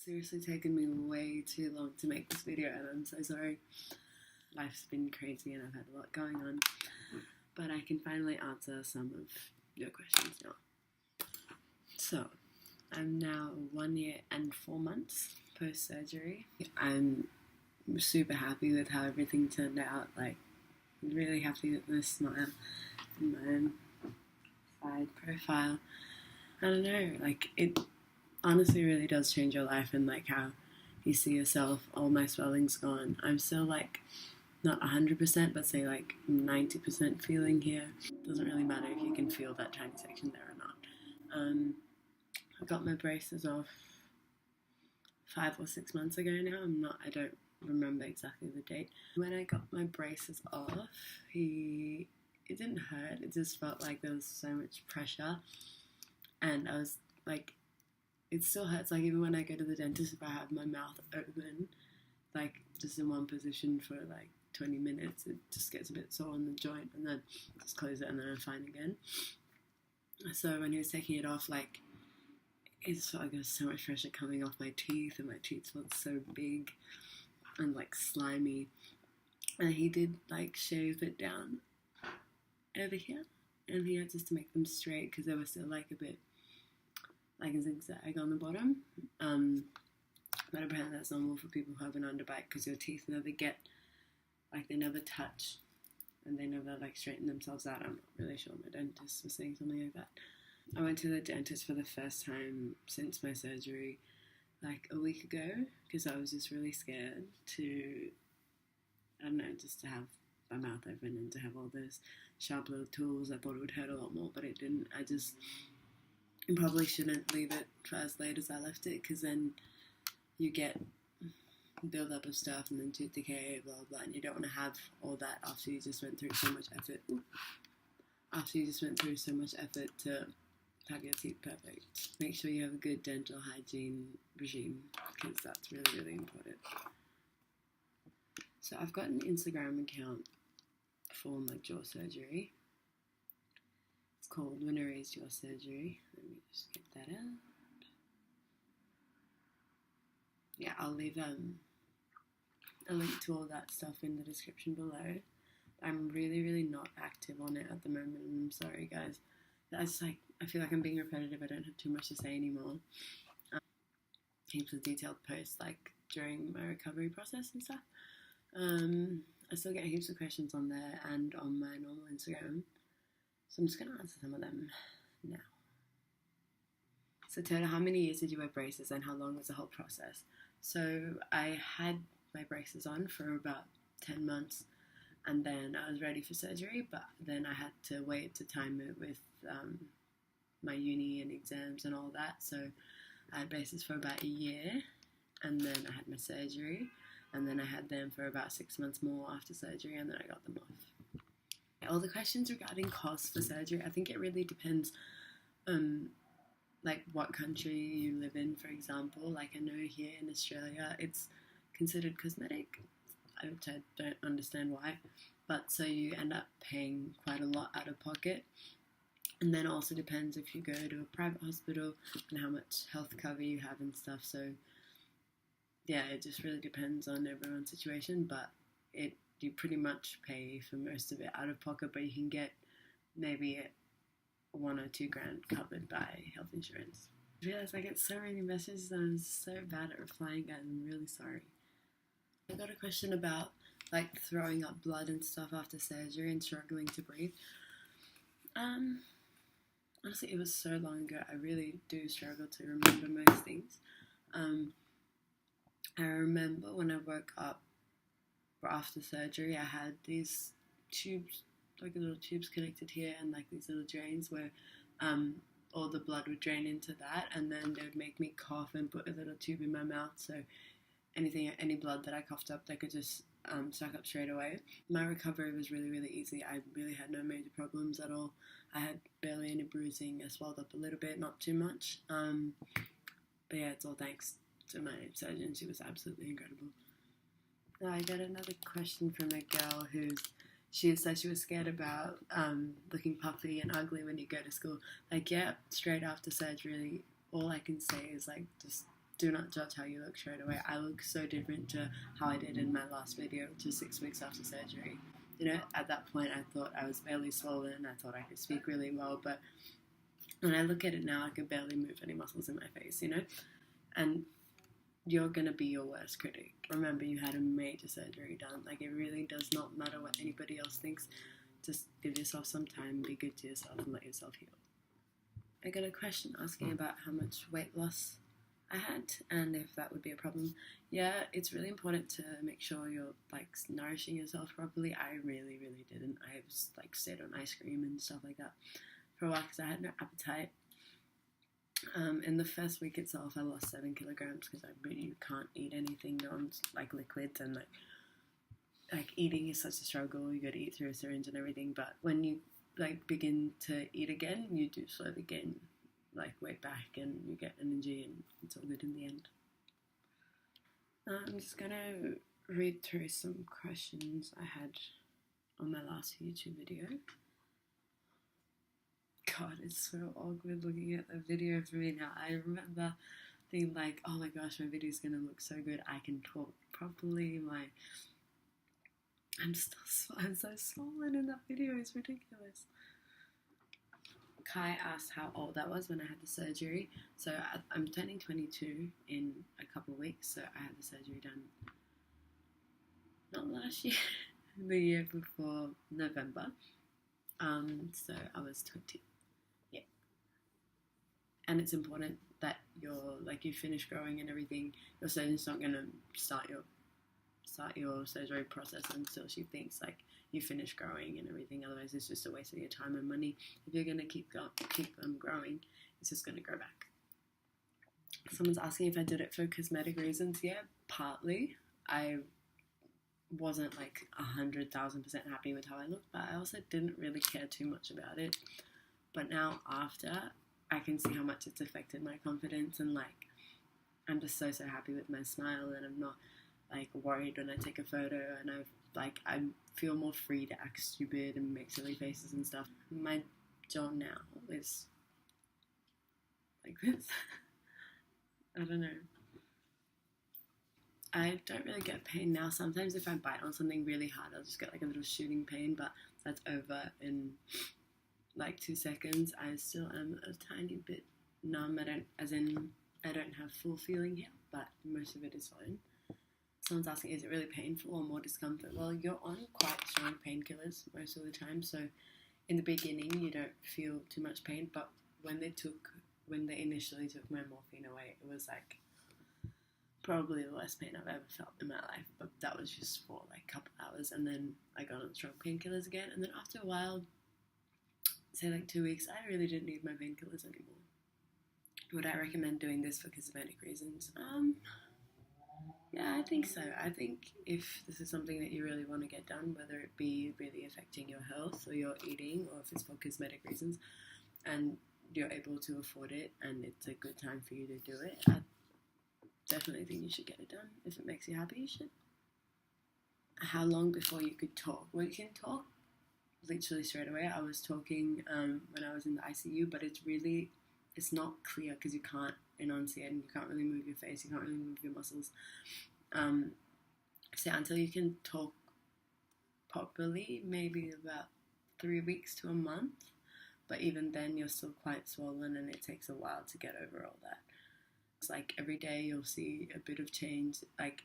seriously taken me way too long to make this video, and I'm so sorry. Life's been crazy and I've had a lot going on, but I can finally answer some of your questions now. So, I'm now 1 year and 4 months post-surgery. I'm super happy with how everything turned out, like, really happy with my smile and my side profile. I don't know, like, it honestly really does change your life, and like how you see yourself. All my swelling's gone. I'm still like not 100%, but say like 90% feeling here. Doesn't really matter if you can feel that tiny section there or not. I got my braces off 5 or 6 months ago now. I don't remember exactly the date. When I got my braces off, it didn't hurt. It just felt like there was so much pressure, and I was like, it still hurts. Like, even when I go to the dentist, if I have my mouth open, like just in one position for like 20 minutes, it just gets a bit sore on the joint, and then just close it and then I'm fine again. So when he was taking it off, like, it felt like there was so much pressure coming off my teeth, and my teeth felt so big and like slimy. And he did like shave it down over here, and he had just to make them straight because they were still like a bit like a zigzag on the bottom. But apparently that's normal for people who have an underbite, because your teeth never get, like, they never touch and they never like straighten themselves out. I'm not really sure. My dentist was saying something like that. I went to the dentist for the first time since my surgery like a week ago, because I was just really scared to, I don't know, just to have my mouth open and to have all those sharp little tools. I thought it would hurt a lot more, but it didn't. You probably shouldn't leave it for as late as I left it, because then you get build up of stuff and then tooth decay, blah blah, and you don't want to have all that after you just went through so much effort. To have your teeth perfect. Make sure you have a good dental hygiene regime, because that's really, really important. So I've got an Instagram account for my jaw surgery. It's called When I Raised Your Surgery. Let me just get that out. Yeah, I'll leave a link to all that stuff in the description below. I'm really, really not active on it at the moment, and I'm sorry, guys. I feel like I'm being repetitive. I don't have too much to say anymore. Heaps of detailed posts like during my recovery process and stuff. I still get heaps of questions on there and on my normal Instagram, so I'm just going to answer some of them now. So Toto, how many years did you wear braces, and how long was the whole process? So I had my braces on for about 10 months, and then I was ready for surgery, but then I had to wait to time it with my uni and exams and all that. So I had braces for about a year, and then I had my surgery, and then I had them for about 6 months more after surgery, and then I got them off. All the questions regarding costs for surgery, I think it really depends like what country you live in, for example. Like, I know here in Australia it's considered cosmetic, which I don't understand why, but so you end up paying quite a lot out of pocket. And then also depends if you go to a private hospital and how much health cover you have and stuff. So yeah, it just really depends on everyone's situation, but you pretty much pay for most of it out of pocket, but you can get maybe $1 or $2 grand covered by health insurance. I realised I get so many messages and I'm so bad at replying, guys. I'm really sorry. I got a question about like throwing up blood and stuff after surgery and struggling to breathe. Honestly, it was so long ago, I really do struggle to remember most things. I remember when I woke up after surgery, I had these tubes, like little tubes connected here, and like these little drains where all the blood would drain into that, and then they would make me cough and put a little tube in my mouth, so any blood that I coughed up, they could just suck up straight away. My recovery was really, really easy. I really had no major problems at all. I had barely any bruising. I swelled up a little bit, not too much. But yeah, it's all thanks to my surgeon. She was absolutely incredible. Now I got another question from a girl she said she was scared about looking puffy and ugly when you go to school. Like, yeah, straight after surgery, all I can say is like, just do not judge how you look straight away. I look so different to how I did in my last video, just 6 weeks after surgery. You know, at that point I thought I was barely swollen, I thought I could speak really well, but when I look at it now, I could barely move any muscles in my face, you know? And you're going to be your worst critic. Remember, you had a major surgery done. Like, it really does not matter what anybody else thinks. Just give yourself some time, be good to yourself, and let yourself heal. I got a question asking about how much weight loss I had and if that would be a problem. Yeah, it's really important to make sure you're, like, nourishing yourself properly. I really didn't. I was, like, stayed on ice cream and stuff like that for a while because I had no appetite. In the first week itself, I lost 7 kilograms because I really can't eat anything like liquids, and like eating is such a struggle. You got to eat through a syringe and everything. But when you like begin to eat again, you do slowly gain like weight back, and you get energy, and it's all good in the end. I'm just gonna read through some questions I had on my last YouTube video. God, it's so awkward looking at the video for me now. I remember thinking like, oh my gosh, my video's gonna look so good. I can talk properly. I'm so swollen in that video. It's ridiculous. Kai asked how old I was when I had the surgery. So I'm turning 22 in a couple of weeks. So I had the surgery done not last year, the year before November. So I was 20. Yeah. And it's important that you finish growing and everything. Your surgeon's not gonna start your surgery process until she thinks like you finish growing and everything. Otherwise, it's just a waste of your time and money. If you're gonna keep them growing, it's just gonna grow back. Someone's asking if I did it for cosmetic reasons. Yeah, partly. I wasn't like 100,000% happy with how I looked, but I also didn't really care too much about it. But now after, I can see how much it's affected my confidence, and like I'm just so happy with my smile, and I'm not like worried when I take a photo, and I feel more free to act stupid and make silly faces and stuff. My jaw now is like this. I don't know. I don't really get pain now. Sometimes if I bite on something really hard, I'll just get like a little shooting pain, but that's over in like 2 seconds. I still am a tiny bit numb. I don't have full feeling here, but most of it is fine. Someone's asking, is it really painful or more discomfort? Well, you're on quite strong painkillers most of the time, so in the beginning you don't feel too much pain, but when they initially took my morphine away, it was like probably the worst pain I've ever felt in my life, but that was just for like a couple hours, and then I got on strong painkillers again, and then after a while, say like 2 weeks, I really didn't need my painkillers anymore. Would I recommend doing this for cosmetic reasons? Yeah, I think so. I think if this is something that you really want to get done, whether it be really affecting your health or your eating, or if it's for cosmetic reasons, and you're able to afford it and it's a good time for you to do it, I definitely think you should get it done. If it makes you happy, you should. How long before you could talk? Well, you can talk literally straight away. I was talking when I was in the ICU, but it's not clear because you can't enunciate and you can't really move your face, you can't really move your muscles. So until you can talk properly, maybe about 3 weeks to a month, but even then you're still quite swollen and it takes a while to get over all that. It's like every day you'll see a bit of change. Like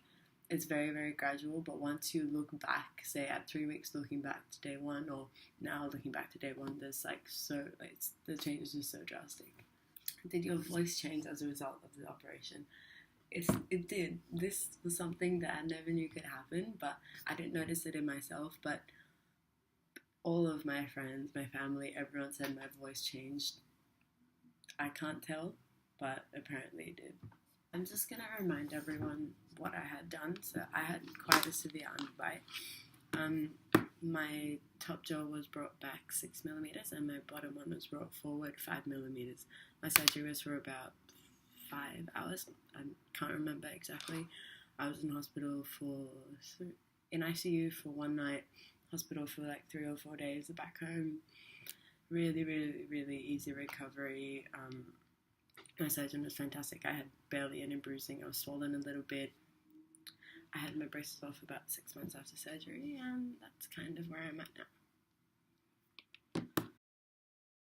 it's very gradual, but once you look back, say at 3 weeks looking back to day one, or now looking back to day one, there's like the change is just so drastic. Did your voice change as a result of the operation? It did. This was something that I never knew could happen, but I didn't notice it in myself. But all of my friends, my family, everyone said my voice changed. I can't tell, but apparently it did. I'm just going to remind everyone what I had done. So I had quite a severe underbite. My top jaw was brought back 6 millimeters and my bottom one was brought forward 5 millimeters. My surgery was for about 5 hours. I can't remember exactly. I was in hospital in ICU for 1 night, hospital for like 3 or 4 days, back home. Really easy recovery. My surgeon was fantastic. I had barely any bruising. I was swollen a little bit. I had my braces off about 6 months after surgery, and that's kind of where I'm at now.